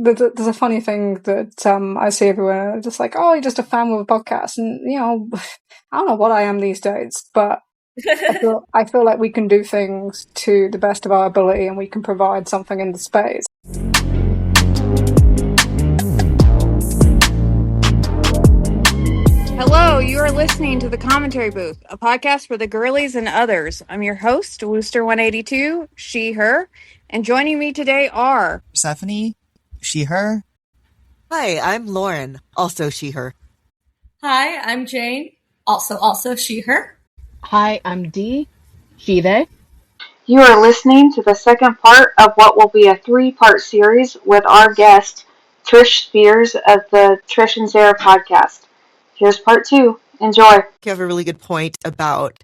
there's a funny thing that I see everywhere, just like, oh, you're just a fan with a podcast, and I don't know what I am these days, but I feel like we can do things to the best of our ability, and we can provide something in the space. Hello, you are listening to The Commentary Booth, a podcast for the girlies and others. I'm your host, Wooster182, she, her, and joining me today are Persephone, she, her. Hi, I'm Lauren, also she, her. Hi, I'm Jane, also she, her. Hi, I'm Dee, she, they. You are listening to the second part of what will be a 3-part series with our guest, Trish Spears of the Trish and Sarah podcast. Here's part 2. Enjoy. You have a really good point about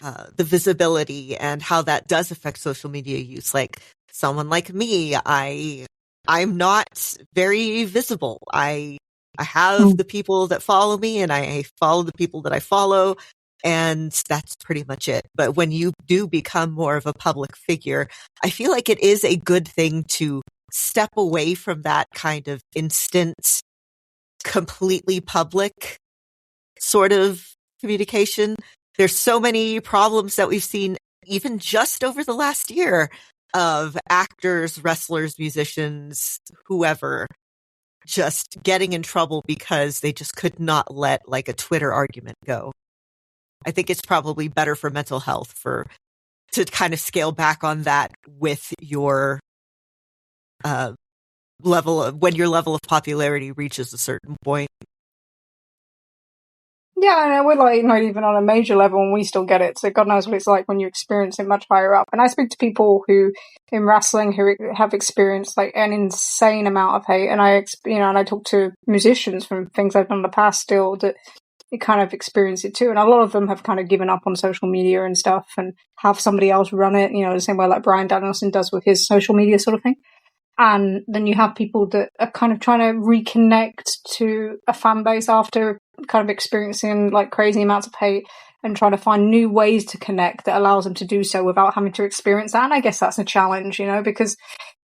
the visibility and how that does affect social media use. Like someone like me, I'm not very visible. I have the people that follow me, and I follow the people that I follow, and that's pretty much it. But when you do become more of a public figure, I feel like it is a good thing to step away from that kind of instant, completely public sort of communication. There's so many problems that we've seen even just over the last year of actors, wrestlers, musicians, whoever just getting in trouble because they just could not let like a Twitter argument go. I think it's probably better for mental health to kind of scale back on that with your when your level of popularity reaches a certain point. Yeah, and we're like not even on a major level, and we still get it. So God knows what it's like when you experience it much higher up. And I speak to people who in wrestling who have experienced like an insane amount of hate, and I talk to musicians from things I've done in the past still that you kind of experience it too. And a lot of them have kind of given up on social media and stuff, and have somebody else run it. The same way like Bryan Danielson does with his social media sort of thing. And then you have people that are kind of trying to reconnect to a fan base after kind of experiencing like crazy amounts of hate, and trying to find new ways to connect that allows them to do so without having to experience that. And I guess that's a challenge, because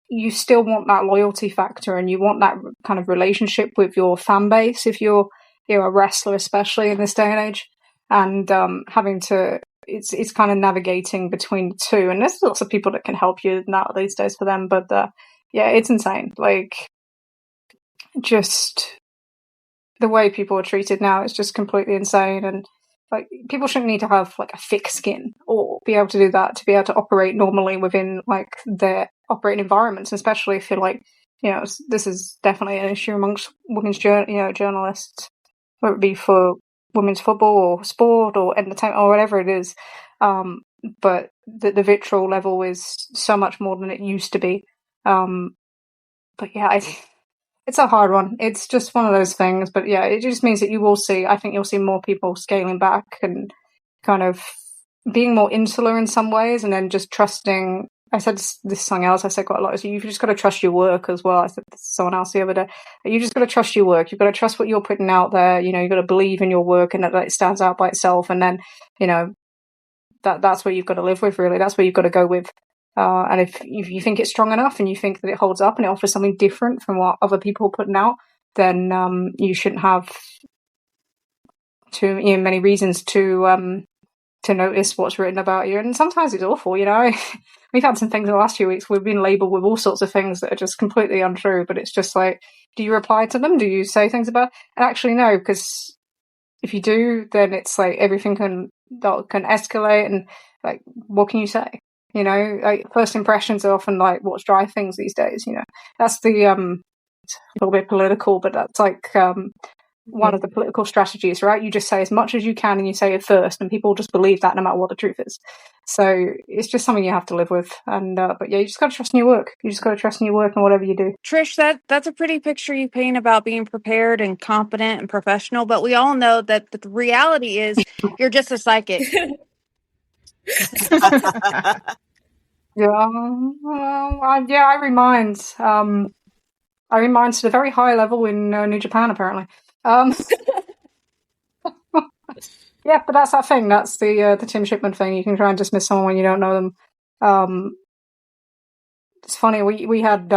you still want that loyalty factor, and you want that kind of relationship with your fan base if you're a wrestler, especially in this day and age. And it's kind of navigating between the two. And there's lots of people that can help you now these days for them, but yeah, it's insane. Like, just the way people are treated now is just completely insane. And like, people shouldn't need to have like a thick skin or be able to do that to be able to operate normally within like their operating environments, especially if you're like, this is definitely an issue amongst women's journalists, whether it be for women's football or sport or entertainment or whatever it is. But the vitriol level is so much more than it used to be. But yeah, it's a hard one. It's just one of those things. But yeah, it just means that I think you'll see more people scaling back and kind of being more insular in some ways, and then just trusting. I said this something else I said quite a lot, is you've just got to trust your work as well. I said this to someone else the other day. You just got to trust your work. You've got to trust what you're putting out there. You've got to believe in your work and that it stands out by itself. And then, that's what you've got to live with, really. That's what you've got to go with. And if you think it's strong enough and you think that it holds up and it offers something different from what other people are putting out, then you shouldn't have too many reasons to notice what's written about you. And sometimes it's awful, We've had some things in the last few weeks. We've been labelled with all sorts of things that are just completely untrue. But it's just like, do you reply to them? Do you say things about it? And actually, no, because if you do, then it's like everything can escalate. And like, what can you say? Like first impressions are often like what's drive things these days. That's the it's a little bit political, but that's like one of the political strategies, right? You just say as much as you can and you say it first, and people just believe that no matter what the truth is. So it's just something you have to live with. And but yeah, you just got to trust in your work. You just got to trust in your work and whatever you do. Trish, that's a pretty picture you paint about being prepared and competent and professional, but we all know that the reality is you're just a psychic. I remind to a very high level in New Japan, apparently. Yeah, but that's that thing. That's the Tim Shipman thing. You can try and dismiss someone when you don't know them. It's funny. We had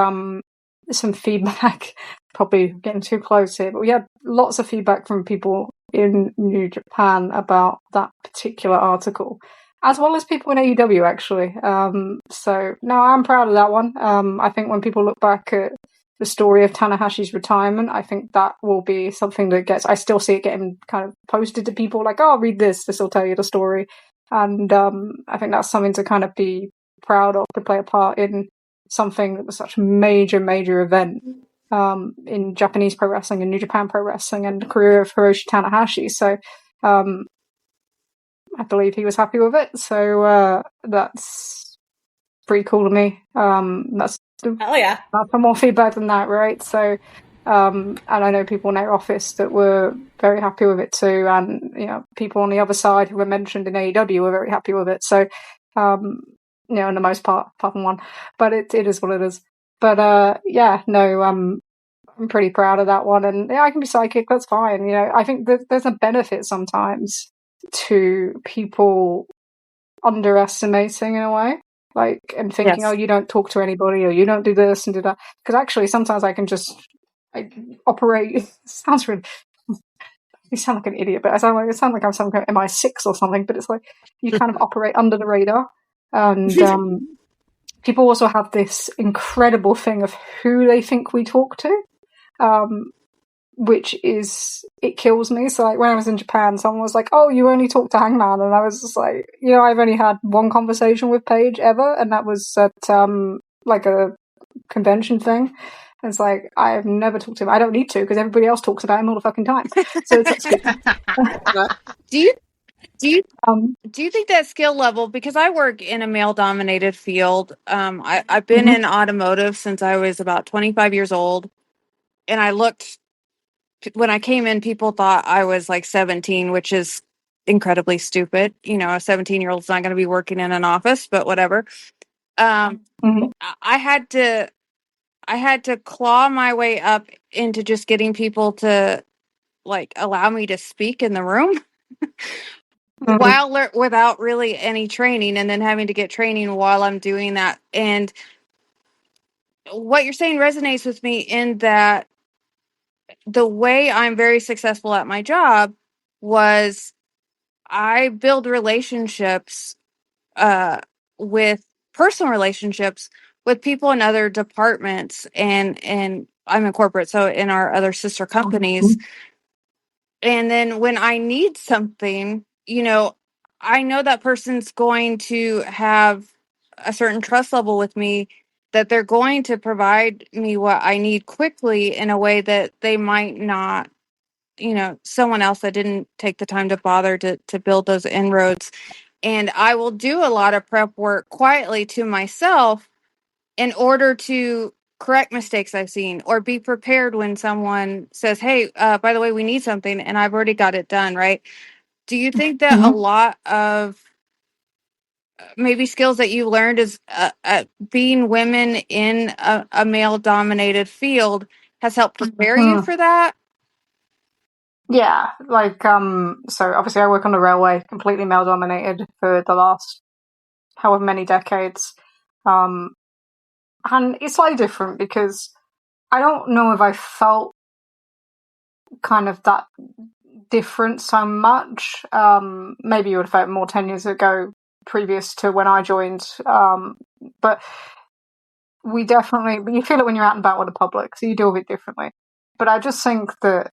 some feedback, probably getting too close here, but we had lots of feedback from people in New Japan about that particular article, as well as people in AEW, actually. So, no, I'm proud of that one. I think when people look back at the story of Tanahashi's retirement, I think that will be something that I still see it getting kind of posted to people, like, oh, read this will tell you the story. And I think that's something to kind of be proud of, to play a part in something that was such a major, major event in Japanese pro wrestling and New Japan pro wrestling, and the career of Hiroshi Tanahashi. So I believe he was happy with it. So that's pretty cool to me. That's Hell yeah. for more feedback than that, right? So and I know people in our office that were very happy with it too, and people on the other side who were mentioned in AEW were very happy with it. So in the most part, apart from one, but it is what it is. But I'm pretty proud of that one, and I can be psychic. That's fine. I think that there's a benefit sometimes to people underestimating in a way, and thinking, Yes. oh, you don't talk to anybody, or you don't do this and do that. Because actually, sometimes I can just operate. Sounds really. You sound like an idiot, but it sounds like I'm some kind of MI6 or something. But it's like you kind of operate under the radar, and people also have this incredible thing of who they think we talk to, which it kills me. So like when I was in Japan, someone was like, oh, you only talk to Hangman, and I was just like, I've only had one conversation with Paige ever, and that was at like a convention thing. And it's like, I've never talked to him. I don't need to, because everybody else talks about him all the fucking time. So it's Do you think that skill level, because I work in a male dominated field, I've been in automotive since I was about 25 years old, and when I came in, people thought I was like 17, which is incredibly stupid. A 17-year-old's not going to be working in an office, but whatever. I had to claw my way up into just getting people to like allow me to speak in the room without really any training, and then having to get training while I'm doing that. And what you're saying resonates with me in that the way I'm very successful at my job was I build relationships with personal relationships with people in other departments, and I'm in corporate, so in our other sister companies. And then when I need something, I know that person's going to have a certain trust level with me, that they're going to provide me what I need quickly in a way that they might not, someone else that didn't take the time to bother to build those inroads. And I will do a lot of prep work quietly to myself in order to correct mistakes I've seen, or be prepared when someone says, hey, by the way, we need something, and I've already got it done, right? Do you think that a lot of maybe skills that you learned is being women in a male-dominated field has helped prepare you for that? Yeah, so obviously I work on the railway, completely male-dominated for the last however many decades. And it's slightly different because I don't know if I felt kind of that different so much. Maybe you would have felt more 10 years ago, previous to when I joined. But you feel it when you're out and about with the public, so you deal with it differently. But I just think that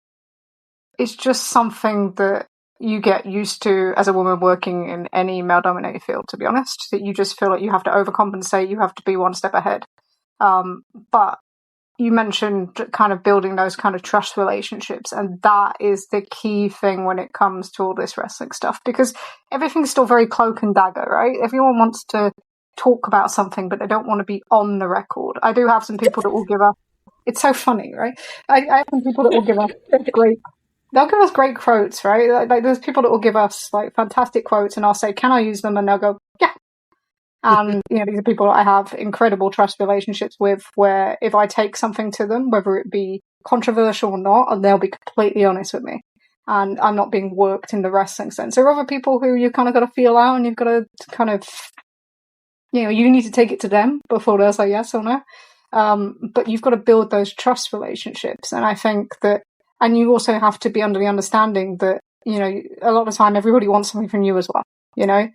it's just something that you get used to as a woman working in any male-dominated field, to be honest, that you just feel like you have to overcompensate, you have to be one step ahead. But you mentioned kind of building those kind of trust relationships, and that is the key thing when it comes to all this wrestling stuff, because everything's still very cloak and dagger, right? Everyone wants to talk about something, but they don't want to be on the record. I do have some people that will give us, it's so funny, right? I have some people that will give us they'll give us great quotes, right? Like there's people that will give us like fantastic quotes, and I'll say, can I use them? And they'll go, yeah. And these are people I have incredible trust relationships with, where if I take something to them, whether it be controversial or not, and they'll be completely honest with me, and I'm not being worked in the wrestling sense. There are other people who you kind of got to feel out, and you've got to kind of, you need to take it to them before they'll say yes or no. But you've got to build those trust relationships. And I think that, and you also have to be under the understanding that, you know, a lot of the time everybody wants something from you as well, you know?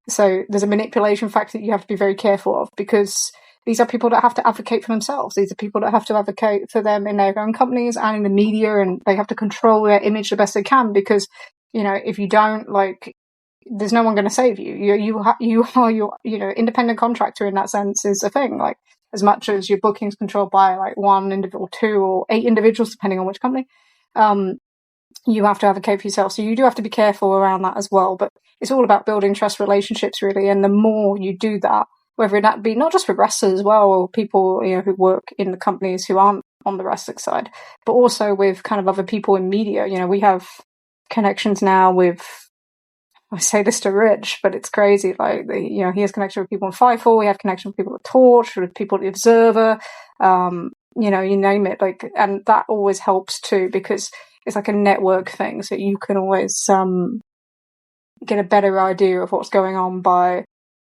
So there's a manipulation factor that you have to be very careful of, because these are people that have to advocate for themselves. These are people that have to advocate for them in their own companies and in the media, and they have to control their image the best they can, because, you know, if you don't, like, there's no one going to save you. You are your, you know, independent contractor in that sense is a thing. Like, as much as your booking's controlled by like one individual, 2 or 8 individuals, depending on which company, you have to advocate for yourself. So you do have to be careful around that as well. But it's all about building trust relationships, really. And the more you do that, whether that be not just with wrestlers as well, or people, you know, who work in the companies who aren't on the wrestling side, but also with kind of other people in media. You know, we have connections now with, I say this to Rich, but it's crazy. Like, you know, he has connection with people in Fightful. We have connection with people at Torch, with people at the Observer. You know, you name it. Like, and that always helps too, because it's like a network thing. So you can always get a better idea of what's going on by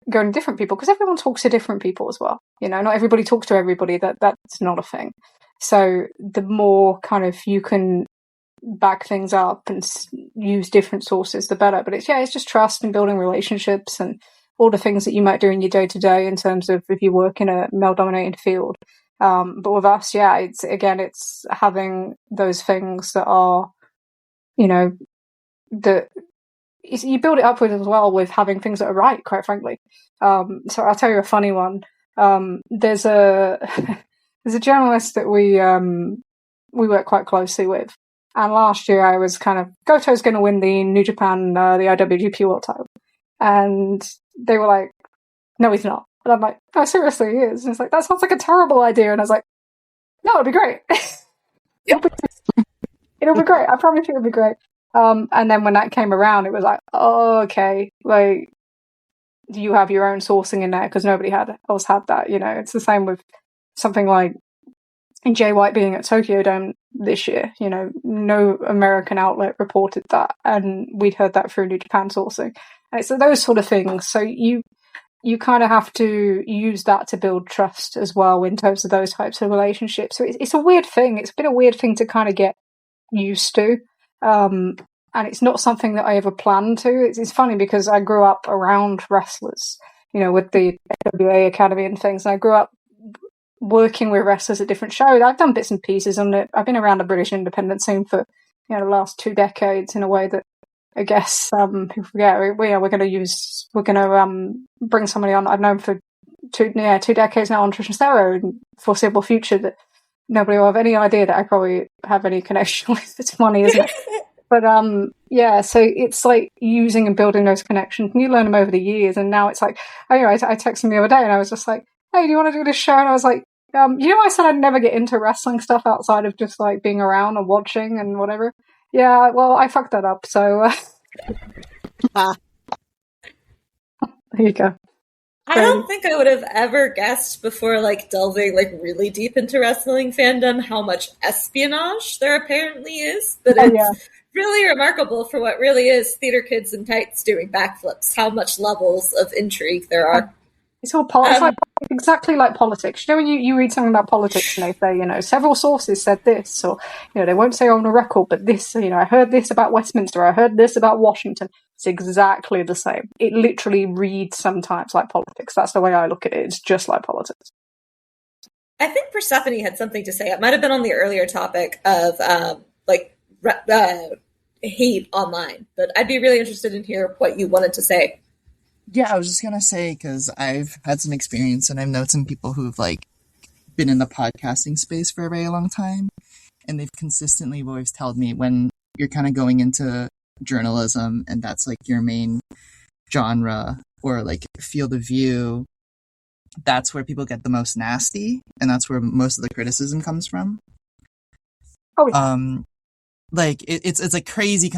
going to different people, because everyone talks to different people as well. You know, not everybody talks to everybody. That's not a thing. So the more kind of you can back things up and use different sources, the better. But it's just trust and building relationships and all the things that you might do in your day to day in terms of if you work in a male dominated field. But with us, it's having those things that are, you know, that you build it up with as well, with having things that are right, quite frankly. So I'll tell you a funny one. There's a there's a journalist that we work quite closely with. And last year I was kind of, Goto's going to win the New Japan, the IWGP World title. And they were like, no, he's not. And I'm like, no, seriously, he is. And it's like, that sounds like a terrible idea. And I was like, no, it'll be great. It'll be great. I promise you it'll be great. And then when that came around, it was like, oh, okay, like, you have your own sourcing in there, because nobody else had that, you know. It's the same with something like Jay White being at Tokyo Dome this year. You know, no American outlet reported that, and we'd heard that through New Japan sourcing. And so those sort of things. So you kind of have to use that to build trust as well in terms of those types of relationships. So it's a weird thing. It's been a weird thing to kind of get used to. And it's not something that I ever planned to. It's funny because I grew up around wrestlers, you know, with the AWA Academy and things. And I grew up working with wrestlers at different shows. I've done bits and pieces on it. I've been around the British independent scene for, you know, the last 2 decades in a way that I guess people forget. We're going to bring somebody on I've known for 2 decades now on Trish and Stereo, in foreseeable future, that nobody will have any idea that I probably have any connection with. It's funny, isn't it? But so it's like using and building those connections, and you learn them over the years. And now it's like, I texted him the other day, and I was just like, hey, do you want to do this show? And I was like, you know, I said I'd never get into wrestling stuff outside of just like being around and watching and whatever. Yeah, well, I fucked that up. So there you go. I don't think I would have ever guessed before, like, delving like really deep into wrestling fandom how much espionage there apparently is. But it's really remarkable for what really is theater kids in tights doing backflips. How much levels of intrigue there are. It's all it's like exactly like politics. You know, when you read something about politics and they say, you know, several sources said this, or, you know, they won't say on the record, but this, you know, I heard this about Westminster, I heard this about Washington. It's exactly the same. It literally reads sometimes like politics. That's the way I look at it. It's just like politics. I think Persephone had something to say. It might have been on the earlier topic of hate online, but I'd be really interested in hear what you wanted to say. Yeah, I was just gonna say, because I've had some experience and I've known some people who've like been in the podcasting space for a very long time, and they've consistently always told me when you're kind of going into journalism and that's like your main genre or like field of view, that's where people get the most nasty, and that's where most of the criticism comes from. Oh, yeah. Like it's like crazy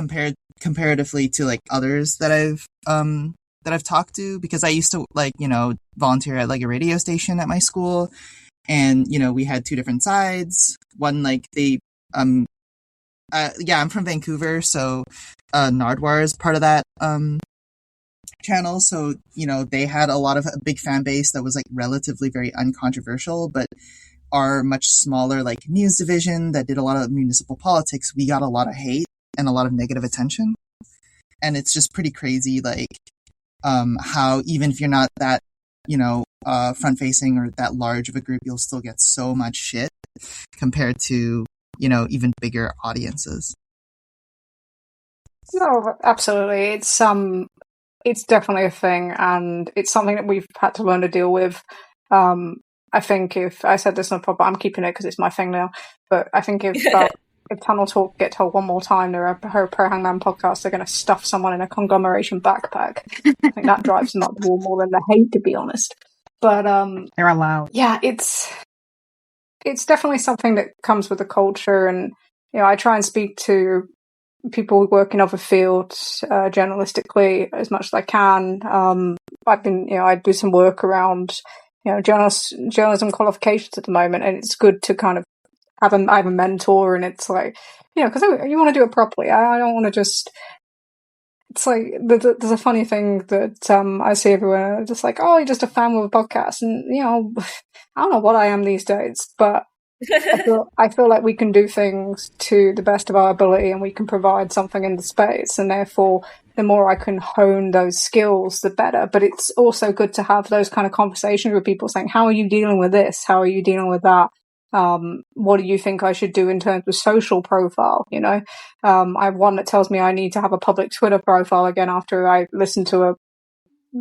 comparatively to like others that I've talked to, because I used to, like, you know, volunteer at like a radio station at my school, and, you know, we had 2 different sides. One, like, I'm from Vancouver, so Nardwuar is part of that channel, so, you know, they had a big fan base that was like relatively very uncontroversial, but our much smaller like news division that did a lot of municipal politics, we got a lot of hate and a lot of negative attention. And it's just pretty crazy, like, how even if you're not that, front facing or that large of a group, you'll still get so much shit compared to, even bigger audiences. No, absolutely. It's definitely a thing, and it's something that we've had to learn to deal with. I think if I said this on a pod, but I'm keeping it because it's my thing now. But I think if Tunnel Talk get told one more time they're a pro hangman podcast, they're going to stuff someone in a conglomeration backpack. I think that drives them up the wall more than the hate, to be honest. But they're allowed. Yeah, it's definitely something that comes with the culture, and I try and speak to people who work in other fields journalistically as much as I can. I've been, I do some work around, journalism qualifications at the moment, and it's good to kind of I have a mentor, and it's like, because you want to do it properly. I don't want to just. It's like there's a funny thing that I see everywhere, just like, oh, you're just a fan of a podcast, and I don't know what I am these days, but I feel like we can do things to the best of our ability, and we can provide something in the space, and therefore the more I can hone those skills, the better. But it's also good to have those kind of conversations with people saying, how are you dealing with this? How are you dealing with that? What do you think I should do in terms of social profile? I have one that tells me I need to have a public Twitter profile again after I listened to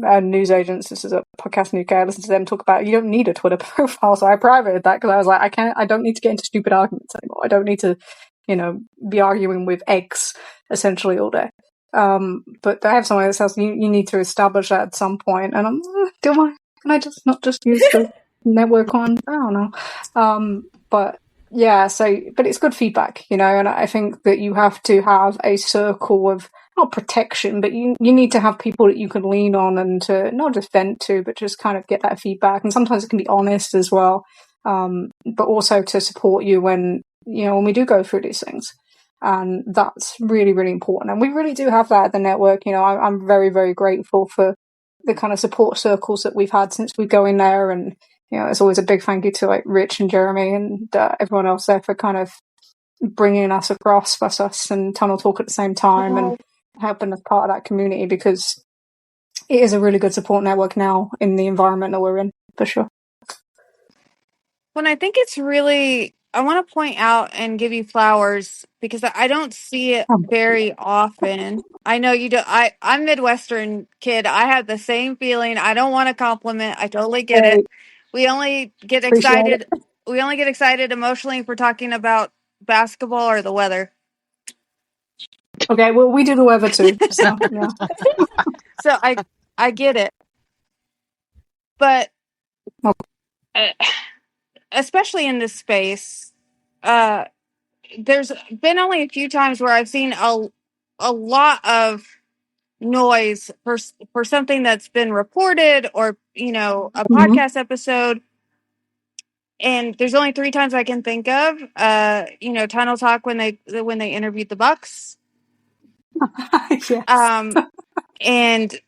a news agents. This is a podcast in the UK. I listened to them talk about you don't need a Twitter profile, so I privated that because I was like, I don't need to get into stupid arguments anymore. I don't need to, be arguing with eggs essentially all day. But I have someone that says you need to establish that at some point, and I'm, do I? Can I just not just use the network one? I don't know. But yeah, but it's good feedback, and I think that you have to have a circle of not protection, but you need to have people that you can lean on and to not just vent to, but just kind of get that feedback. And sometimes it can be honest as well, but also to support you when we do go through these things. And that's really, really important. And we really do have that at the network. I'm very, very grateful for the kind of support circles that we've had since we go in there. And, it's always a big thank you to like Rich and Jeremy and everyone else there for kind of bringing us across, us and Tunnel Talk at the same time and helping us part of that community, because it is a really good support network now in the environment that we're in, for sure. When I think it's really, I want to point out and give you flowers because I don't see it very often. I know you do. I'm Midwestern kid. I have the same feeling. I don't want to compliment. I totally get it. We only get excited. We only get excited emotionally if we're talking about basketball or the weather. Okay, well, we do the weather too. So yeah. So I get it, but especially in this space, there's been only a few times where I've seen a lot of noise for something that's been reported or a podcast episode, and there's only 3 times I can think of. Tunnel Talk when they interviewed the Bucks. Yes. And that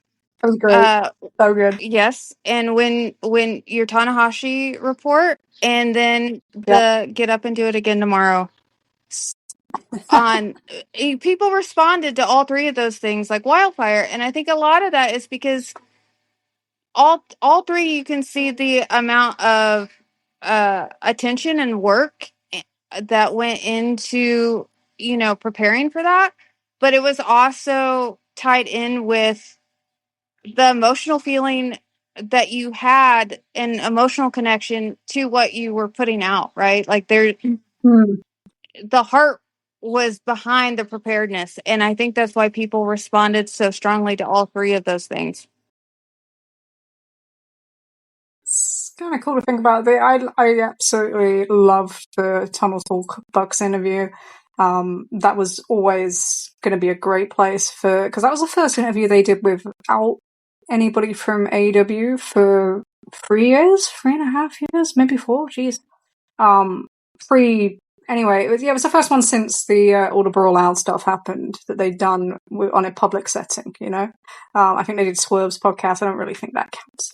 was great. So good. Yes, and when your Tanahashi report, and then the get up and do it again tomorrow. People responded to all 3 of those things like wildfire, and I think a lot of that is because all 3 you can see the amount of attention and work that went into preparing for that, but it was also tied in with the emotional feeling that you had, an emotional connection to what you were putting out, right? Like the heart was behind the preparedness. And I think that's why people responded so strongly to all 3 of those things. It's kind of cool to think about. I absolutely loved the Tunnel Talk Bucks interview. That was always going to be a great place because that was the first interview they did without anybody from AEW for 3.5 years, maybe 4. Jeez. Anyway, it was the first one since all the Brawl Out stuff happened that they'd done on a public setting. I think they did Swerve's podcast. I don't really think that counts.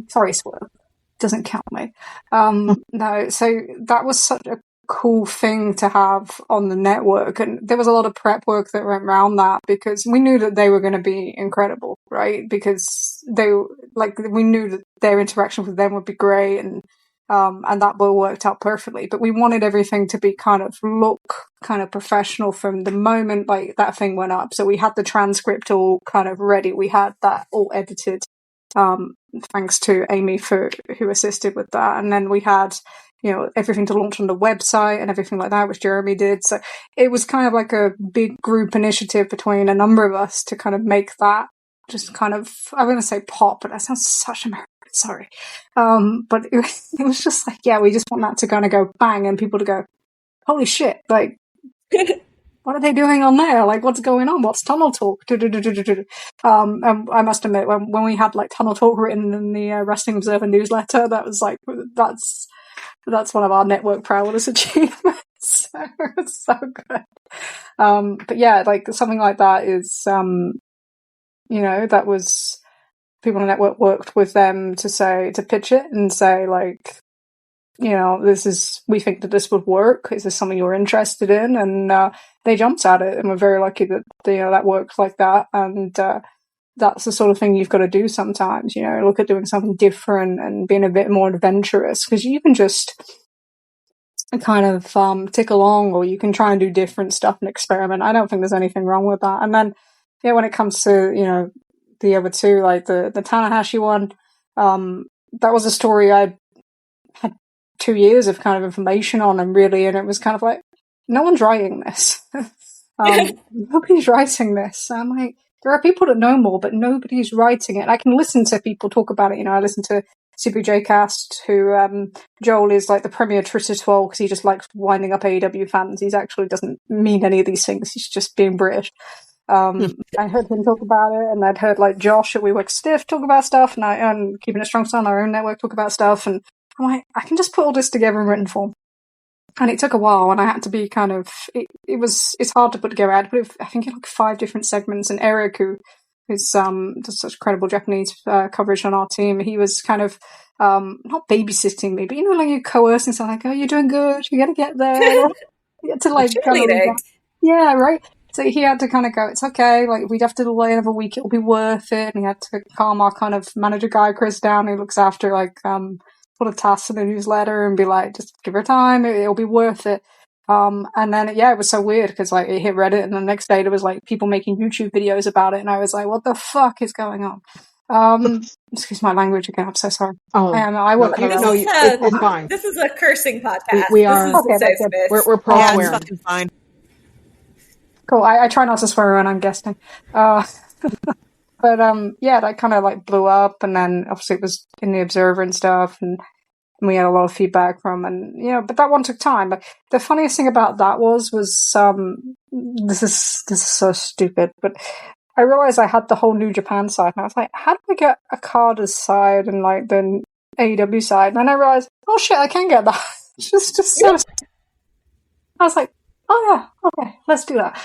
Sorry, Swerve. doesn't count me. No, so that was such a cool thing to have on the network, and there was a lot of prep work that went around that because we knew that they were going to be incredible, right? Because we knew that their interaction with them would be great, and that all worked out perfectly. But we wanted everything to be kind of professional from the moment like that thing went up. So we had the transcript all kind of ready. We had that all edited. Thanks to Amy who assisted with that, and then we had everything to launch on the website and everything like that, which Jeremy did. So it was kind of like a big group initiative between a number of us to kind of make that just kind of, I'm going to say pop, but that sounds such American, sorry. But it was just like, yeah, we just want that to kind of go bang and people to go, holy shit, like, what are they doing on there? Like, what's going on? What's Tunnel Talk? And I must admit, when we had like Tunnel Talk written in the Wrestling Observer newsletter, that was like, that's one of our network proudest achievements. So it's so good. But yeah, like something like that is, that was people on the network worked with them to pitch it and say like, we think that this would work. Is this something you're interested in? And they jumped at it, and we're very lucky that that worked like that. And that's the sort of thing you've got to do sometimes. Look at doing something different and being a bit more adventurous, because you can just kind of tick along, or you can try and do different stuff and experiment. I don't think there's anything wrong with that. And then when it comes to the other two, like the Tanahashi one, that was a story I had 2 years of kind of information on, and it was kind of like, no one's writing this. Nobody's writing this. I'm like, there are people that know more, but nobody's writing it. I can listen to people talk about it. I listen to Super J-Cast, who Joel is like the premier Trish troll because he just likes winding up AEW fans. He actually doesn't mean any of these things. He's just being British. I heard him talk about it, and I'd heard like Josh at We Work Stiff talk about stuff, and Keeping It Strong Style on our own network talk about stuff, and I'm like, I can just put all this together in written form. And it took a while, and I had to be kind of, it's hard to put together. I had to put it, I think, in like 5 different segments, and Eric, who is does such incredible Japanese coverage on our team, he was kind of not babysitting me, but like you're coercing something like, oh, you're doing good, you gotta get there. You get to like yeah, right. So he had to kind of go, it's okay, like we'd have to delay another week, it'll be worth it. And he had to calm our kind of manager guy Chris down, who looks after like put a task in the newsletter and be like, just give her time, it'll be worth it. And then it was so weird because like it hit Reddit, and the next day there was like people making YouTube videos about it, and I was like, what the fuck is going on? Excuse my language again, I'm so sorry. I work it's fine. This is a cursing podcast. We are this is safe space. We're pro swearing. It's fucking fine. Cool. I try not to swear when I'm guesting. But that kind of like blew up, and then obviously it was in the Observer and stuff, and we had a lot of feedback from, and but that one took time. But the funniest thing about that was this is so stupid, but I realized I had the whole New Japan side, and I was like, how do I get a Okada's side and like the AEW side? And then I realized, oh shit, I can get that. It's just so. I was like, oh yeah, okay, let's do that.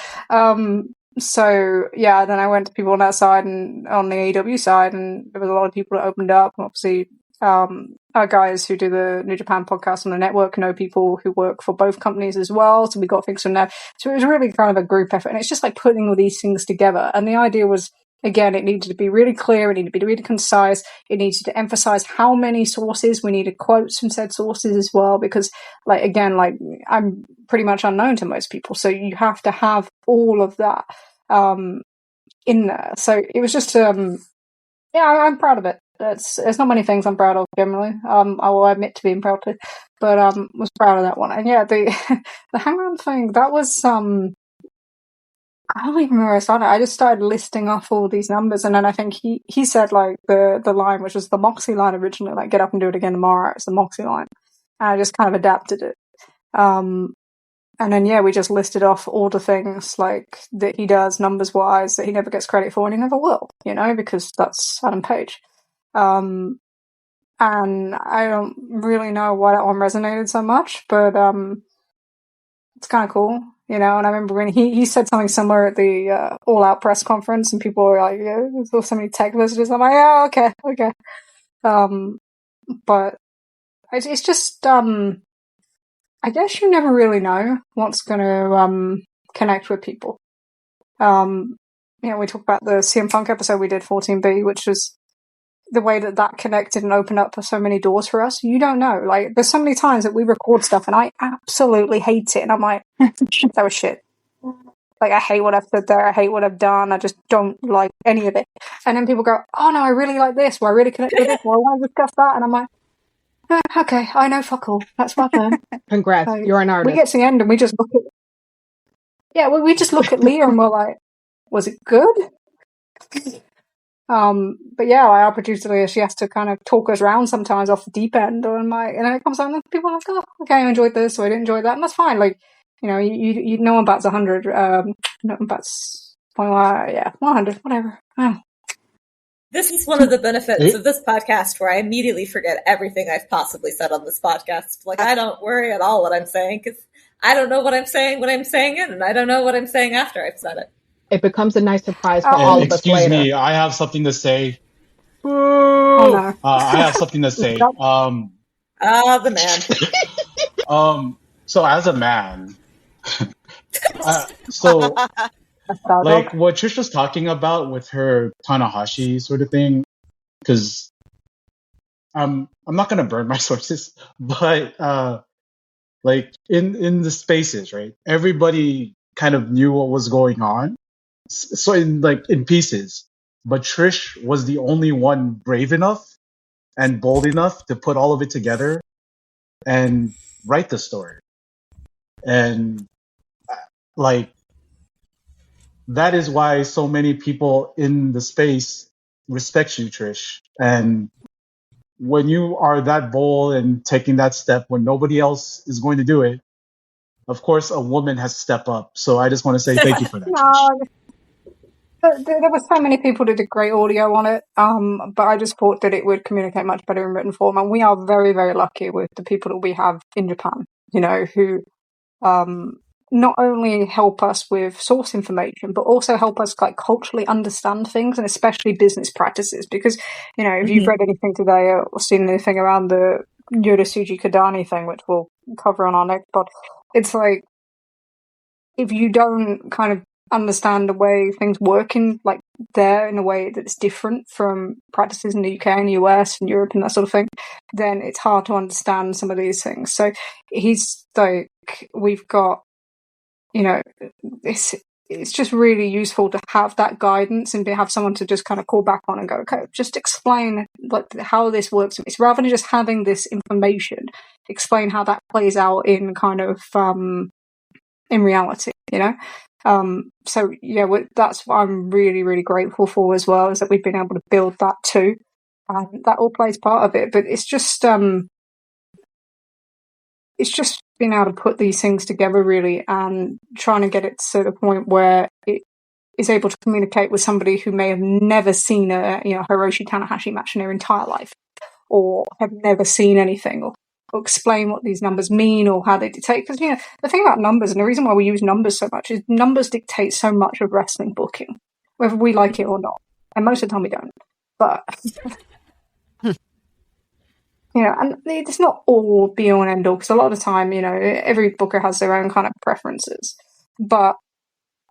So yeah, then I went to people on that side and on the AEW side, and there was a lot of people that opened up. Obviously, our guys who do the New Japan podcast on the network know people who work for both companies as well, so we got things from there. So it was really kind of a group effort, and it's just like putting all these things together. And the idea was, again, it needed to be really clear, it needed to be really concise, it needed to emphasize how many sources, we needed quotes from said sources as well, because like, again, like I'm pretty much unknown to most people, so you have to have all of that in there. So it was just I'm proud of it. There's not many things I'm proud of generally. I will admit to being proud to, but was proud of that one. And yeah, the the Hangman thing, that was I don't even remember where I started. I just started listing off all these numbers, and then I think he said like the line, which was the Moxie line originally, like get up and do it again tomorrow. It's the Moxie line, and I just kind of adapted it. And then we just listed off all the things like that he does numbers wise that he never gets credit for, and he never will, because that's Adam Page. And I don't really know why that one resonated so much, but it's kind of cool, And I remember when he said something similar at the All Out press conference, and people were like, "Yeah, there's so many tech messages." I'm like, "Yeah, okay." But It's just I guess you never really know what's going to connect with people. We talk about the CM Punk episode we did, 14B, which was the way that connected and opened up so many doors for us. You don't know. Like, there's so many times that we record stuff and I absolutely hate it. And I'm like, that was shit. Like, I hate what I've said there. I hate what I've done. I just don't like any of it. And then people go, oh no, I really like this. Or I really connect with this. Or I want to discuss that. And I'm like, okay, I know fuck all. That's my turn. Congrats, Like, you're an artist. we get to the end and we just look at we just look at Leah and we're like, was it good? But yeah, our producer Leah, she has to kind of talk us around sometimes off the deep end, and then it comes out and people are like, oh, okay, I enjoyed this, or I didn't enjoy that, and that's fine. Like, you no one bats 100. No one bats 100, whatever. Oh. This is one of the benefits of this podcast, where I immediately forget everything I've possibly said on this podcast. Like, I don't worry at all what I'm saying, because I don't know what I'm saying when I'm saying it, and I don't know what I'm saying after I've said it. It becomes a nice surprise for all of us later. Excuse me, I have something to say. Oh no. I have something to say. The man. So as a man, so like what Trish was talking about with her Tanahashi sort of thing, because I'm not gonna burn my sources, but like in the spaces, right? Everybody kind of knew what was going on. So in pieces, but Trish was the only one brave enough and bold enough to put all of it together and write the story. And like, that is why so many people in the space respect you, Trish. And when you are that bold and taking that step when nobody else is going to do it, of course a woman has to step up. So I just want to say thank you for that, Trish. There were so many people that did great audio on it, but I just thought that it would communicate much better in written form. And we are very, very lucky with the people that we have in Japan, who not only help us with source information, but also help us like culturally understand things, and especially business practices. Because, if you've read anything today or seen anything around the Yorisuji Kadani thing, which we'll cover on our next pod, it's like, if you don't kind of understand the way things work in a way that's different from practices in the UK and the US and Europe and that sort of thing, then it's hard to understand some of these things. So he's like, we've got, it's just really useful to have that guidance and to have someone to just kind of call back on and go, okay, just explain like how this works. It's rather than just having this information, explain how that plays out in kind of in reality, so yeah, that's what I'm really, really grateful for as well, is that we've been able to build that too. That all plays part of it, but it's just being able to put these things together really, and trying to get it to the point where it is able to communicate with somebody who may have never seen a Hiroshi Tanahashi match in their entire life, or have never seen anything, or explain what these numbers mean or how they dictate. Because, the thing about numbers, and the reason why we use numbers so much, is numbers dictate so much of wrestling booking, whether we like it or not. And most of the time we don't. But, and it's not all be all and end all, because a lot of the time, every booker has their own kind of preferences. But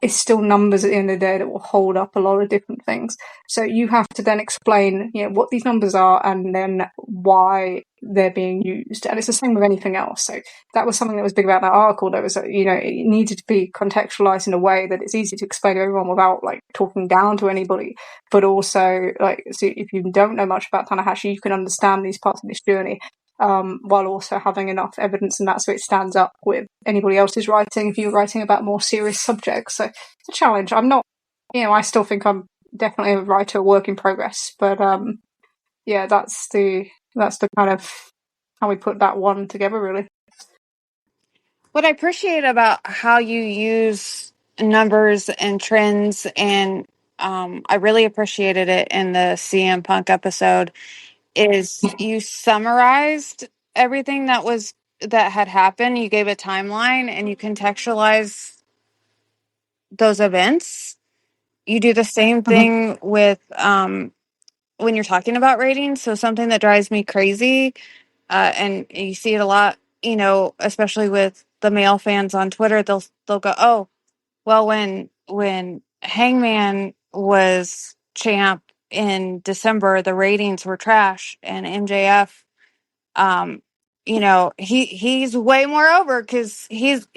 it's still numbers at the end of the day that will hold up a lot of different things. So you have to then explain, what these numbers are and then why they're being used. And it's the same with anything else. So that was something that was big about that article. That was, it needed to be contextualized in a way that it's easy to explain to everyone without like talking down to anybody. But also, like, so if you don't know much about Tanahashi, you can understand these parts of this journey. While also having enough evidence and that so it stands up with anybody else's writing if you're writing about more serious subjects. So it's a challenge. I'm not, I still think I'm definitely a writer, a work in progress, but that's the kind of how we put that one together, really. What I appreciate about how you use numbers and trends, and I really appreciated it in the CM Punk episode, is you summarized everything that had happened. You gave a timeline and you contextualize those events. You do the same thing with when you're talking about ratings. So something that drives me crazy, and you see it a lot, you know, especially with the male fans on Twitter. They'll go, oh, well, when Hangman was champ in December, the ratings were trash, and MJF, you know, he's way more over because he's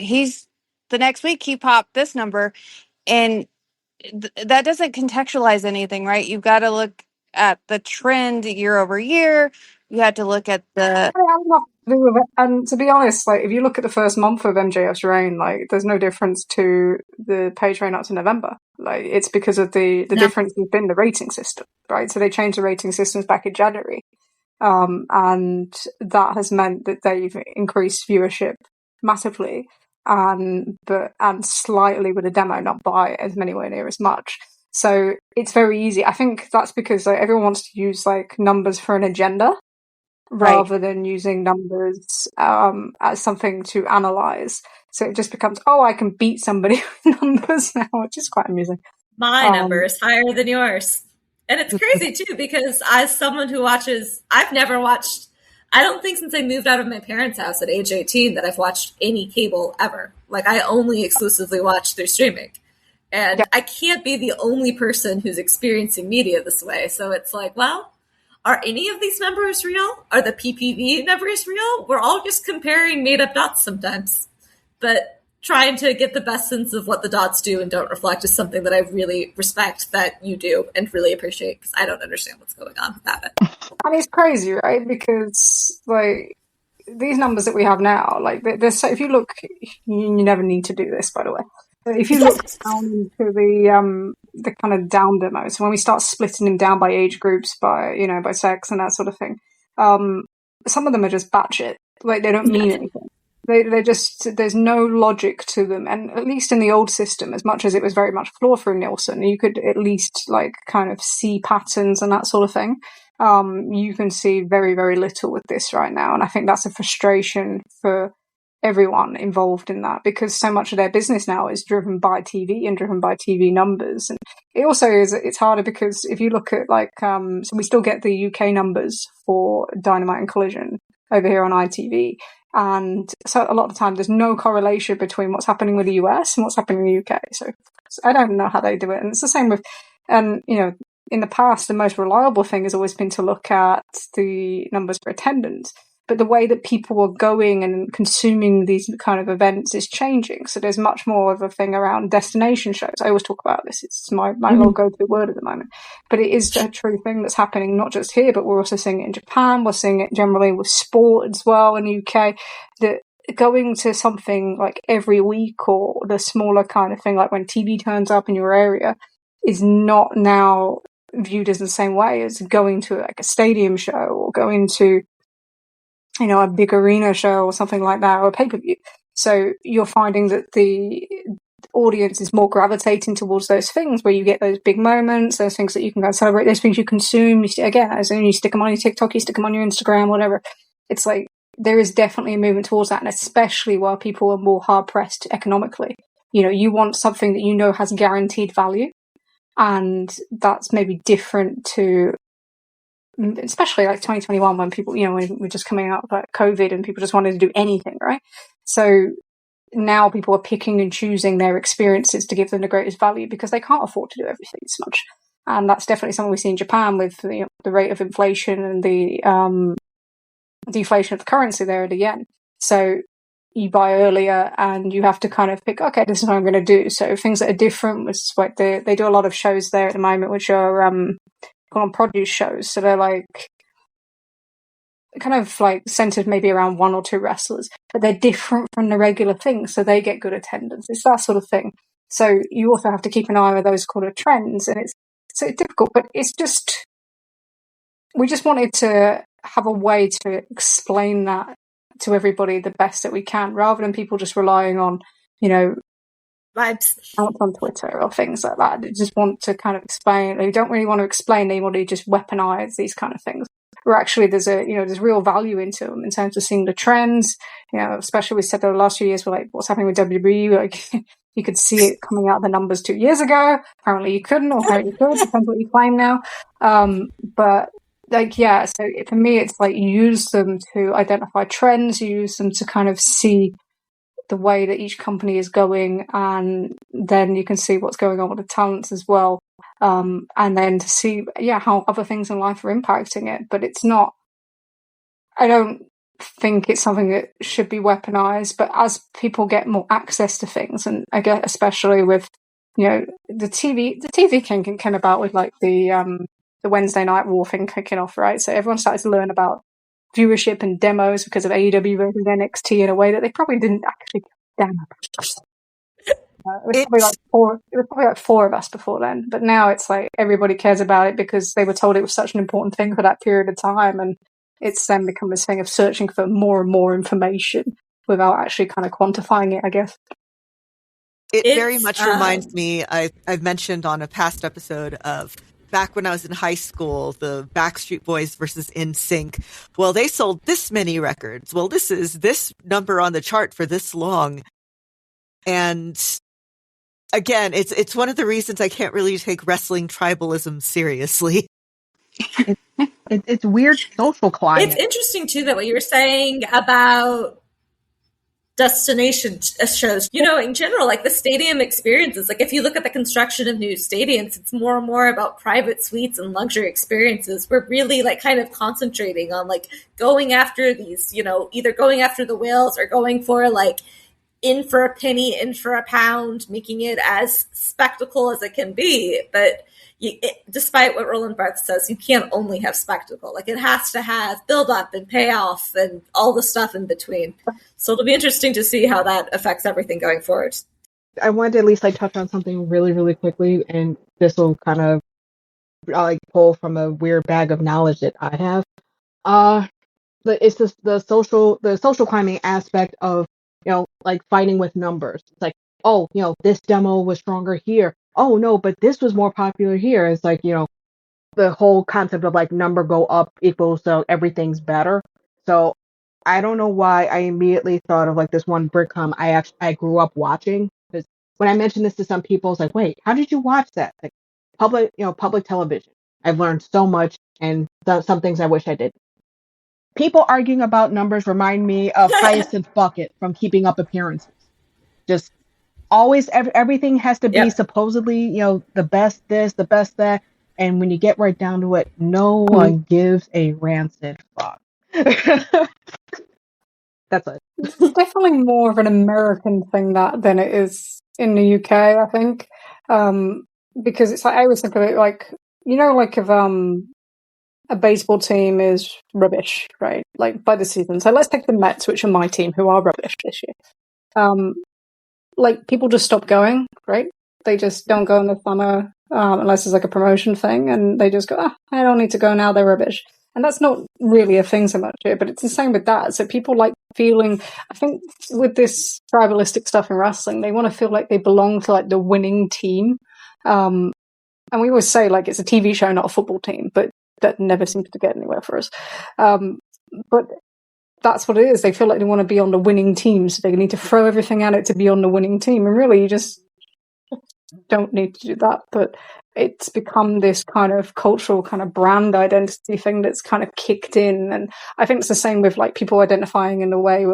the next week he popped this number, and that doesn't contextualize anything, right? You've got to look at the trend year over year. You have to look at the. I'm not to do with it. And to be honest, like if you look at the first month of MJF's reign, like there's no difference to the page reign up to November. Like it's because of the difference has been the rating system, right? So they changed the rating systems back in January. And that has meant that they've increased viewership massively, and slightly with a demo, not by as anywhere near as much. So it's very easy. I think that's because like, everyone wants to use like numbers for an agenda rather than using numbers as something to analyze. So it just becomes, oh, I can beat somebody with numbers now, which is quite amusing. My number is higher than yours. And it's crazy, too, because as someone who watches, I've never watched, I don't think since I moved out of my parents' house at age 18 that I've watched any cable ever. Like, I only exclusively watch through streaming. And I can't be the only person who's experiencing media this way. So it's like, well, are any of these numbers real? Are the PPV numbers real? We're all just comparing made-up dots sometimes. But trying to get the best sense of what the dots do and don't reflect is something that I really respect that you do and really appreciate, because I don't understand what's going on without it. And it's crazy, right? Because like these numbers that we have now, like there's so if you look, you never need to do this, by the way. But if you look down into the kind of down demos, when we start splitting them down by age groups, by by sex and that sort of thing, some of them are just batshit. Like they don't mean anything. They're just, there's no logic to them. And at least in the old system, as much as it was very much flawed through Nielsen, you could at least like kind of see patterns and that sort of thing. You can see very, very little with this right now. And I think that's a frustration for everyone involved in that, because so much of their business now is driven by TV and driven by TV numbers. And it also is, it's harder because if you look at like, so we still get the UK numbers for Dynamite and Collision over here on ITV. And so a lot of the time there's no correlation between what's happening with the US and what's happening in the UK. So I don't know how they do it. And it's the same with, and in the past, the most reliable thing has always been to look at the numbers for attendance. But the way that people are going and consuming these kind of events is changing. So there's much more of a thing around destination shows. I always talk about this. It's my little go-to word at the moment. But it is a true thing that's happening, not just here, but we're also seeing it in Japan. We're seeing it generally with sport as well in the UK. That going to something like every week, or the smaller kind of thing, like when TV turns up in your area, is not now viewed as the same way as going to like a stadium show or going to a big arena show or something like that, or a pay-per-view. So you're finding that the audience is more gravitating towards those things where you get those big moments, those things that you can go and celebrate, those things you consume. You stick them on your TikTok, you stick them on your Instagram, whatever. It's like there is definitely a movement towards that, and especially while people are more hard-pressed economically. You want something that has guaranteed value, and that's maybe different to especially like 2021 when people, when we're just coming out of like COVID and people just wanted to do anything, right? So now people are picking and choosing their experiences to give them the greatest value because they can't afford to do everything as much. And that's definitely something we see in Japan with the rate of inflation and the deflation of the currency there at the yen. So you buy earlier and you have to kind of pick, okay, this is what I'm going to do. So things that are different, which is what they do a lot of shows there at the moment, which are on produce shows. So they're like kind of like centered maybe around one or two wrestlers, but they're different from the regular things, so they get good attendance. It's that sort of thing. So you also have to keep an eye on those kind of trends, and it's so difficult, but it's just, we just wanted to have a way to explain that to everybody the best that we can, rather than people just relying on vibes out on Twitter or things like that. They just want to kind of explain. They don't really want to explain. They want to just weaponize these kind of things. Where actually there's there's real value into them in terms of seeing the trends. Especially we said the last few years, we're like, what's happening with WWE? Like you could see it coming out of the numbers 2 years ago. Apparently you couldn't, or apparently you could. Depends what you claim now. But like, yeah, so for me, it's like you use them to identify trends, you use them to kind of see the way that each company is going, and then you can see what's going on with the talents as well. And then to see, how other things in life are impacting it. But it's not, I don't think it's something that should be weaponized, but as people get more access to things, and I guess especially with, the TV came about with like the Wednesday Night War thing kicking off, right? So everyone started to learn about viewership and demos because of AEW versus NXT in a way that they probably didn't actually damn. It was probably like four of us before then, but now it's like everybody cares about it because they were told it was such an important thing for that period of time, and it's then become this thing of searching for more and more information without actually kind of quantifying it, I guess. It very much reminds me, I've mentioned on a past episode of back when I was in high school, the Backstreet Boys versus NSYNC. Well, they sold this many records. Well, this is this number on the chart for this long. And again, it's one of the reasons I can't really take wrestling tribalism seriously. It's weird social climate. It's interesting too that what you were saying about destination shows, in general, like the stadium experiences, like if you look at the construction of new stadiums, it's more and more about private suites and luxury experiences. We're really like kind of concentrating on like going after these, either going after the whales or going for like in for a penny, in for a pound, making it as spectacle as it can be. But despite what Roland Barthes says, you can't only have spectacle. Like it has to have build up and payoff and all the stuff in between. So it'll be interesting to see how that affects everything going forward. I wanted to at least like touch on something really, really quickly, and this will kind of like pull from a weird bag of knowledge that I have. It's just the social climbing aspect of like fighting with numbers. It's like, oh, this demo was stronger here. Oh no, but this was more popular here. It's like, the whole concept of like number go up equals so everything's better. So I don't know why I immediately thought of like this one Britcom I grew up watching. Because when I mentioned this to some people, it's like, wait, how did you watch that? Like public television. I've learned so much and some things I wish I did. People arguing about numbers remind me of Hyacinth Bucket from Keeping Up Appearances. Just always, everything has to be supposedly, the best this, the best that. And when you get right down to it, no one gives a rancid fuck. That's it. It's definitely more of an American thing than it is in the UK, I think. Because it's like, I always think of it like, like if a baseball team is rubbish, right? Like by the season. So let's take the Mets, which are my team, who are rubbish this year. Like people just stop going, right? They just don't go in the summer unless it's like a promotion thing, and they just go, I don't need to go now, they're rubbish. And that's not really a thing so much here, but it's the same with that. So people like feeling, I think with this tribalistic stuff in wrestling, they want to feel like they belong to like the winning team. And we always say like it's a TV show, not a football team, but that never seems to get anywhere for us. But that's what it is. They feel like they want to be on the winning team, so they need to throw everything at it to be on the winning team. And really, you just don't need to do that. But it's become this kind of cultural kind of brand identity thing that's kind of kicked in. And I think it's the same with like people identifying in a way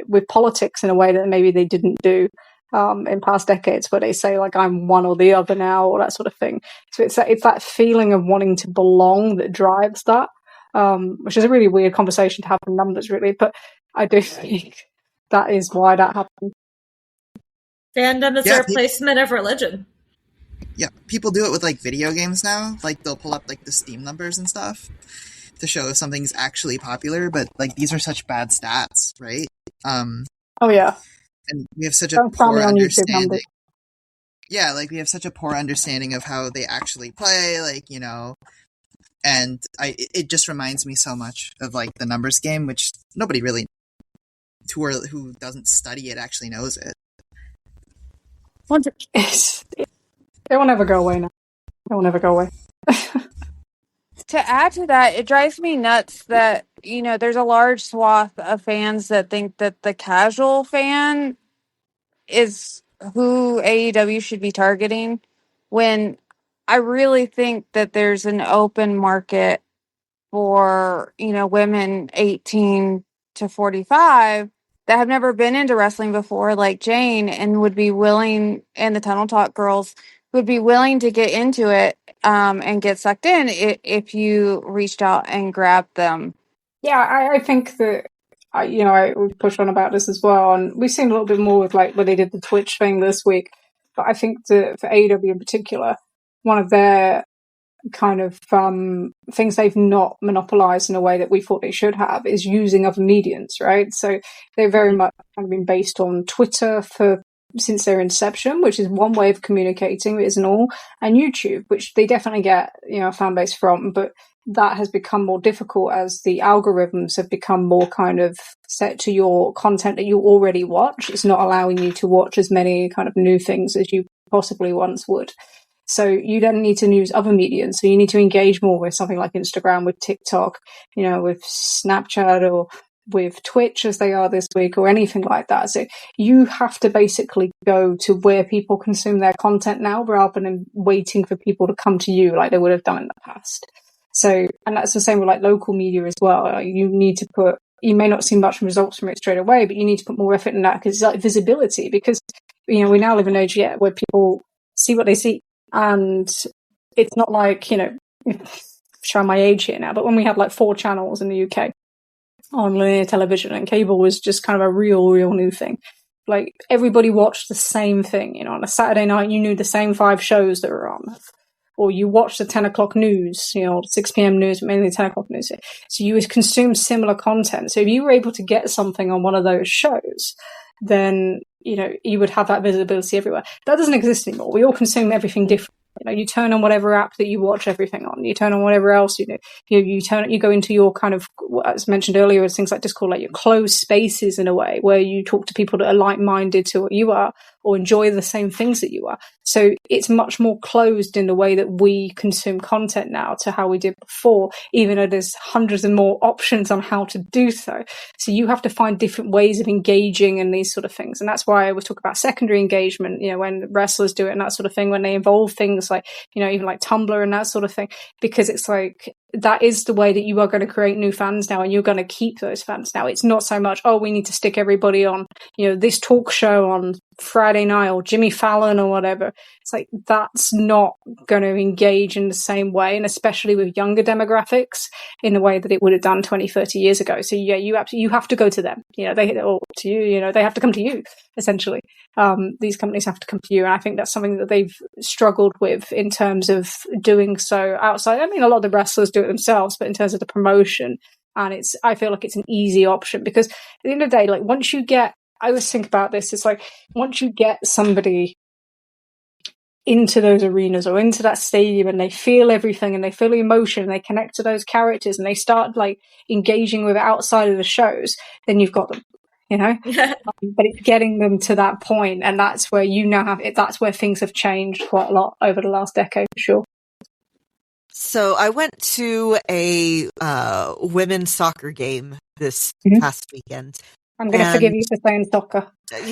with politics in a way that maybe they didn't do in past decades, where they say like I'm one or the other now, or that sort of thing. So it's that feeling of wanting to belong that drives that. Which is a really weird conversation to have in numbers, really, but I do think that is why that happened. Fandom is a replacement of religion. Yeah, people do it with like video games now. Like they'll pull up like the Steam numbers and stuff to show if something's actually popular. But like these are such bad stats, right? Oh yeah, and we have such a poor understanding. Yeah, like we have such a poor understanding of how they actually play. Like and it just reminds me so much of like the numbers game, which nobody really who doesn't study it actually knows it. It will never go away now. It will never go away. To add to that, it drives me nuts that, there's a large swath of fans that think that the casual fan is who AEW should be targeting, when I really think that there's an open market for, women 18 to 45 that have never been into wrestling before, like Jane, and would be willing, and the Tunnel Talk girls would be willing to get into it and get sucked in if you reached out and grabbed them. Yeah, I think that, we pushed on about this as well, and we've seen a little bit more with like when they did the Twitch thing this week. But I think that for AEW in particular, one of their kind of things they've not monopolized in a way that we thought they should have is using other mediums, right? So they've very much kind of been based on Twitter since their inception, which is one way of communicating, isn't all, and YouTube, which they definitely get a fan base from, but that has become more difficult as the algorithms have become more kind of set to your content that you already watch. It's not allowing you to watch as many kind of new things as you possibly once would. So you then need to use other mediums. So you need to engage more with something like Instagram, with TikTok, with Snapchat, or with Twitch as they are this week, or anything like that. So you have to basically go to where people consume their content now, rather than waiting for people to come to you like they would have done in the past. So, and that's the same with like local media as well. You need to you may not see much results from it straight away, but you need to put more effort in that, because it's like visibility, because, we now live in an age where people see what they see. And it's not like, showing my age here now, but when we had like 4 channels in the UK on linear television, and cable was just kind of a real new thing. Like everybody watched the same thing, on a Saturday night, you knew the same 5 shows that were on. Or you watch the 10 o'clock news, 6 p.m. news, but mainly 10 o'clock news. So you would consume similar content. So if you were able to get something on one of those shows, then, you would have that visibility everywhere. That doesn't exist anymore. We all consume everything different. You turn on whatever app that you watch everything on. You turn on whatever else, you go into your kind of, as mentioned earlier, as things like Discord, like your closed spaces in a way, where you talk to people that are like-minded to what you are, or enjoy the same things that you are. So it's much more closed in the way that we consume content now to how we did before, even though there's hundreds of more options on how to do so. So you have to find different ways of engaging in these sort of things. And that's why I was talking about secondary engagement, when wrestlers do it and that sort of thing, when they involve things like, even like Tumblr and that sort of thing, because it's like, that is the way that you are going to create new fans now, and you're going to keep those fans now. It's not so much, we need to stick everybody on, this talk show on Friday night, or Jimmy Fallon or whatever. It's like, that's not going to engage in the same way, and especially with younger demographics, in the way that it would have done 20, 30 years ago. So yeah, you have to go to them. They have to come to you, essentially. These companies have to come to you, and I think that's something that they've struggled with in terms of doing so outside. I mean, a lot of the wrestlers do it themselves, but in terms of the promotion, and I feel like it's an easy option, because at the end of the day, like I always think about this, it's like, once you get somebody into those arenas or into that stadium, and they feel everything, and they feel the emotion, and they connect to those characters, and they start like engaging with it outside of the shows, then you've got them. But it's getting them to that point, and that's where that's where things have changed quite a lot over the last decade, for sure. So I went to a women's soccer game this past weekend. I'm going to forgive you for saying soccer.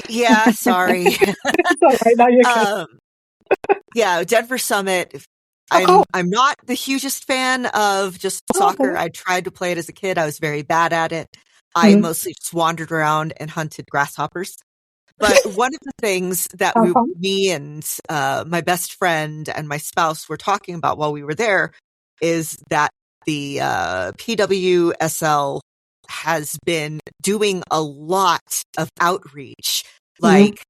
Yeah, sorry. It's all right, no, you're okay. Yeah, Denver Summit. Cool. I'm not the hugest fan of just soccer. I tried to play it as a kid. I was very bad at it. I mostly just wandered around and hunted grasshoppers. But one of the things that me and my best friend and my spouse were talking about while we were there is that the PWSL has been doing a lot of outreach, like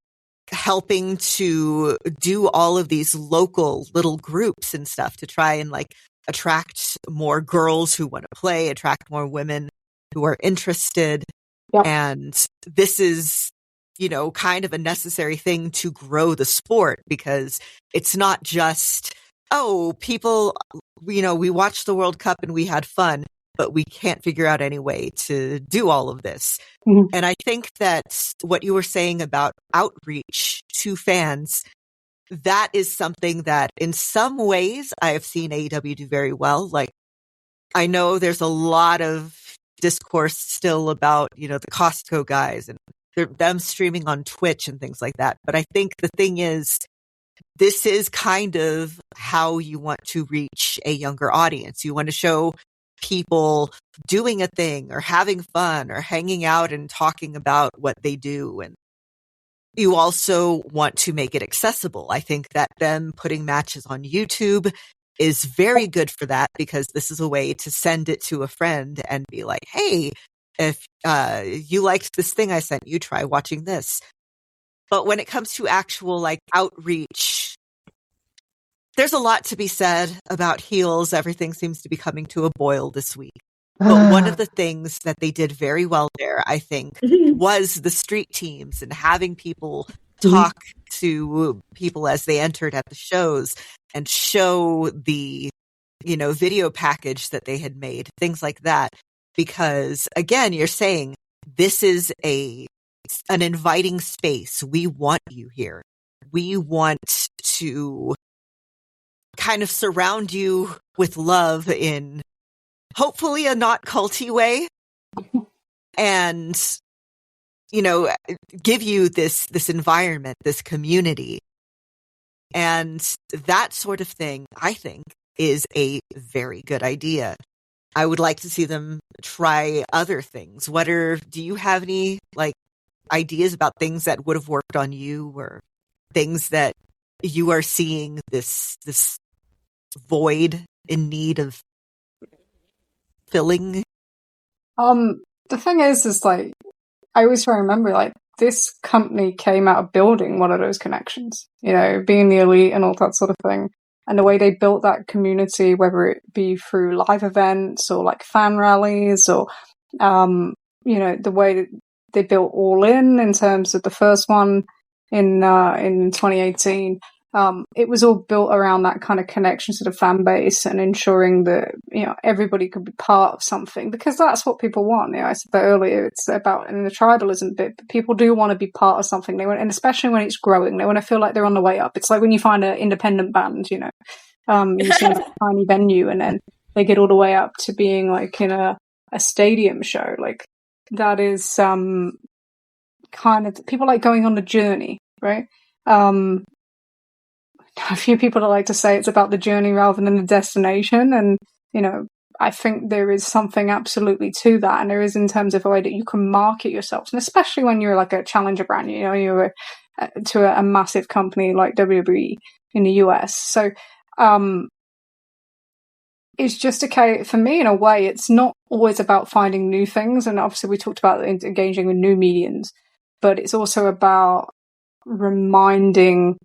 helping to do all of these local little groups and stuff to try and like attract more girls who want to play, attract more women who are interested. Yep. And this is, kind of a necessary thing to grow the sport, because it's not just, people, we watched the World Cup and we had fun, but we can't figure out any way to do all of this. And I think that what you were saying about outreach to fans, that is something that in some ways I have seen AEW do very well. Like, I know there's a lot of discourse still about, the Costco guys and them streaming on Twitch and things like that. But I think the thing is, this is kind of how you want to reach a younger audience. You want to show people doing a thing or having fun or hanging out and talking about what they do. And you also want to make it accessible. I think that them putting matches on YouTube is very good for that, because this is a way to send it to a friend and be like, hey, if you liked this thing I sent you, try watching this. But when it comes to actual like outreach, there's a lot to be said about heels. Everything seems to be coming to a boil this week. But one of the things that they did very well there, I think, was the street teams and having people talk to people as they entered at the shows and show the, video package that they had made, things like that. Because again, you're saying this is an inviting space. We want you here. We want to kind of surround you with love in hopefully a not culty way, and, give you this environment, this community. And that sort of thing, I think, is a very good idea. I would like to see them try other things. Do you have any ideas about things that would have worked on you, or things that you are seeing this void in need of filling? The thing is I always try to remember, this company came out of building one of those connections, being the elite and all that sort of thing. And the way they built that community, whether it be through live events or fan rallies, or, the way that they built All In terms of the first one in 2018. It was all built around that kind of connection to the fan base and ensuring that, everybody could be part of something, because that's what people want. I said that earlier, it's about in the tribalism bit, but people do want to be part of something. They want, and especially when it's growing, they want to feel like they're on the way up. It's like when you find an independent band, you see a tiny venue and then they get all the way up to being in a stadium show. That is, kind of, people like going on the journey, right? A few people that like to say it's about the journey rather than the destination. And, I think there is something absolutely to that. And there is in terms of a way that you can market yourself. And especially when you're a challenger brand, you're to a massive company like WWE in the US. So, it's just okay for me in a way. It's not always about finding new things. And obviously we talked about engaging with new mediums, but it's also about reminding,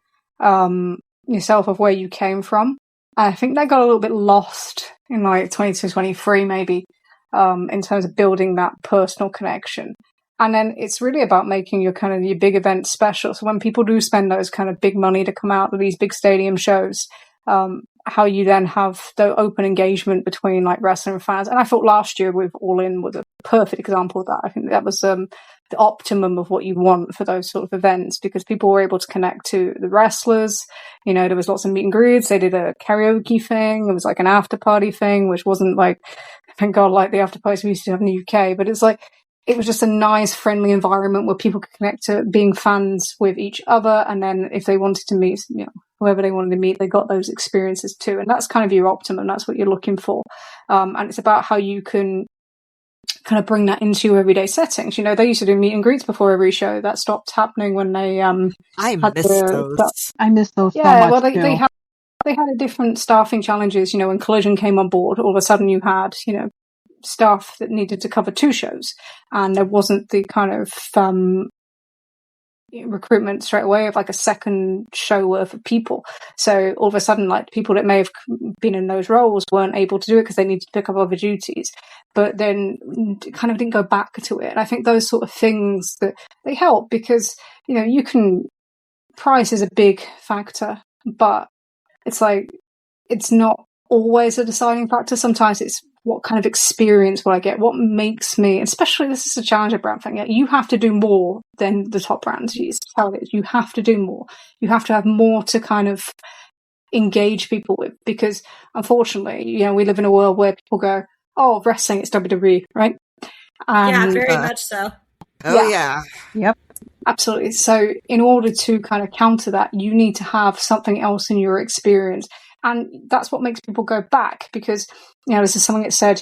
yourself of where you came from. I think that got a little bit lost in 22, 23 maybe, in terms of building that personal connection. And then it's really about making your your big events special. So when people do spend those kind of big money to come out to these big stadium shows, how you then have the open engagement between wrestling fans. And I thought last year with All In was a perfect example of that. I think that was the optimum of what you want for those sort of events, because people were able to connect to the wrestlers. There was lots of meet and greets. They did a karaoke thing. It was an after party thing, which wasn't thank God, the after parties we used to have in the UK. But it's it was just a nice, friendly environment where people could connect to being fans with each other. And then if they wanted to meet, whoever they wanted to meet, they got those experiences too. And that's kind of your optimum. That's what you're looking for. And it's about how you can kind of bring that into your everyday settings. They used to do meet and greets before every show. That stopped happening when they I miss those. I miss those. Yeah, so much they had a different staffing challenges. When Collision came on board, all of a sudden you had staff that needed to cover 2 shows, and there wasn't the kind of recruitment straight away of a second show worth of people. So all of a sudden, people that may have been in those roles weren't able to do it because they needed to pick up other duties, but then kind of didn't go back to it. And I think those sort of things, that they help, because price is a big factor, but it's not always a deciding factor. Sometimes it's what kind of experience will I get? What makes me, especially this is a challenger brand thing. You have to do more than the top brands. It's how it is. You have to do more. You have to have more to kind of engage people with, because unfortunately, we live in a world where people go, "Oh, wrestling, it's WWE," right? Yeah, very much so. Oh yeah. Yep. Absolutely. So in order to kind of counter that, you need to have something else in your experience. And that's what makes people go back, because, this is something that said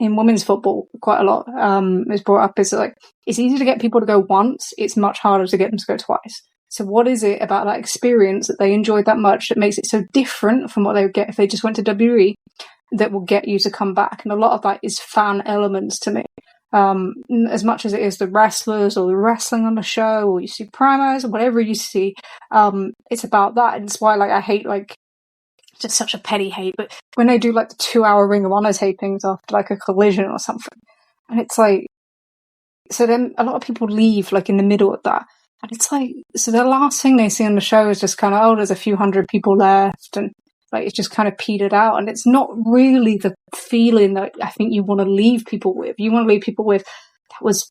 in women's football quite a lot is brought up is like, it's easy to get people to go once, it's much harder to get them to go twice. So what is it about that experience that they enjoyed that much that makes it so different from what they would get if they just went to WWE that will get you to come back? And a lot of that is fan elements to me. As much as it is the wrestlers or the wrestling on the show, or you see promos or whatever you see, it's about that. And it's why, like, I hate, like, just such a petty hate, but when they do like the 2-hour Ring of Honor tapings after like a collision or something, and it's like, so then a lot of people leave like in the middle of that, and it's like, so the last thing they see on the show is just kind of, oh, there's a few hundred people left, and like it's just kind of petered out, and it's not really the feeling that I think you want to leave people with. You want to leave people with, that was,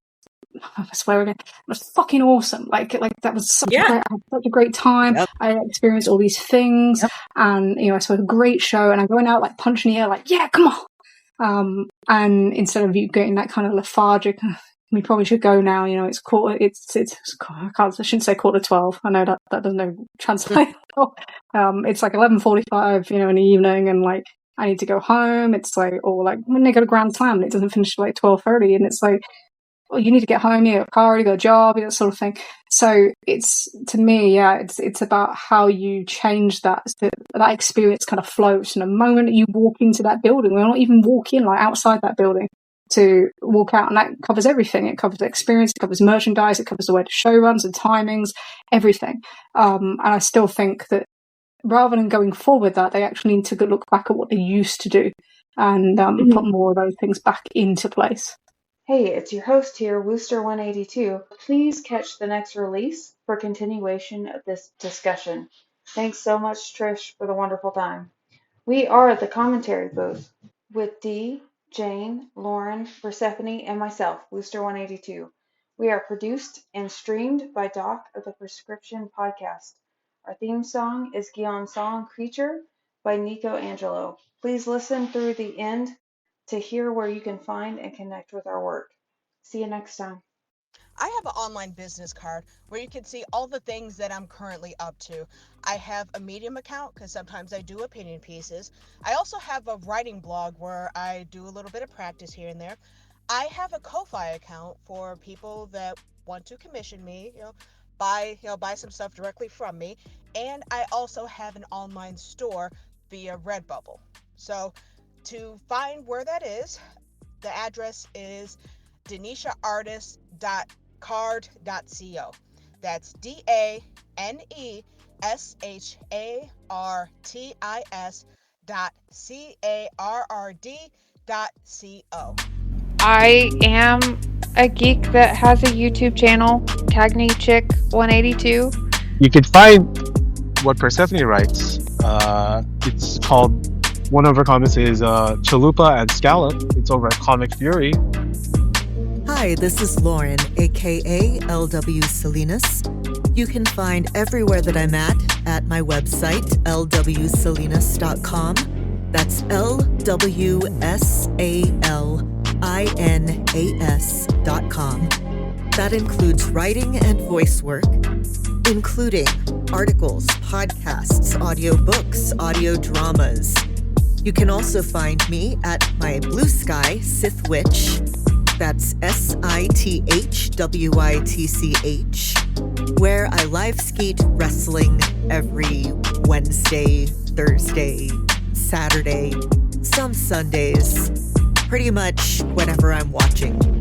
I swear again, it was fucking awesome. Like that was such I had such a great time. Yep. I experienced all these things, and I saw a great show, and I'm going out like punching the air, like, yeah, come on. And instead of you getting that kind of lethargic, we probably should go now. It's quarter. I shouldn't say 11:45. I know that doesn't translate. It's like 11:45, in the evening, and like I need to go home. It's like, or like when they go to Grand Slam, it doesn't finish till like 12:30, and it's like, well, you need to get home, you got a car, you got a job, that sort of thing. So it's, to me, it's about how you change that experience kind of flows. And the moment that you walk into that building, we're not even walk in, like outside that building to walk out, and that covers everything. It covers the experience, it covers merchandise, it covers the way the show runs, the timings, everything. And I still think that rather than going forward that, they actually need to look back at what they used to do and put more of those things back into place. Hey, it's your host here, Wooster182. Please catch the next release for continuation of this discussion. Thanks so much, Trish, for the wonderful time. We are the commentary booth with Dee, Jane, Lauren, Persephone, and myself, Wooster182. We are produced and streamed by Doc of the Prescription Podcast. Our theme song is Gion's Song Creature by Nico Angelo. Please listen through the end to hear where you can find and connect with our work. See you next time. I have an online business card where you can see all the things that I'm currently up to. I have a Medium account because sometimes I do opinion pieces. I also have a writing blog where I do a little bit of practice here and there. I have a Ko-Fi account for people that want to commission me, buy some stuff directly from me. And I also have an online store via Redbubble. So to find where that is, the address is denishaartist.card.co. That's DANESHARTIS.CARRD.CO. I am a geek that has a YouTube channel, TagNeChick182. You can find what Persephone writes. It's called, one of her comments is Chalupa and Scallop. It's over at Comic Fury. Hi, this is Lauren, aka LW Salinas. You can find everywhere that I'm at my website, lwsalinas.com. That's LWSALINAS.com. That includes writing and voice work, including articles, podcasts, audiobooks, audio dramas. You can also find me at my Blue Sky Sith Witch. That's SITHWITCH, where I live skate wrestling every Wednesday, Thursday, Saturday, some Sundays, pretty much whenever I'm watching.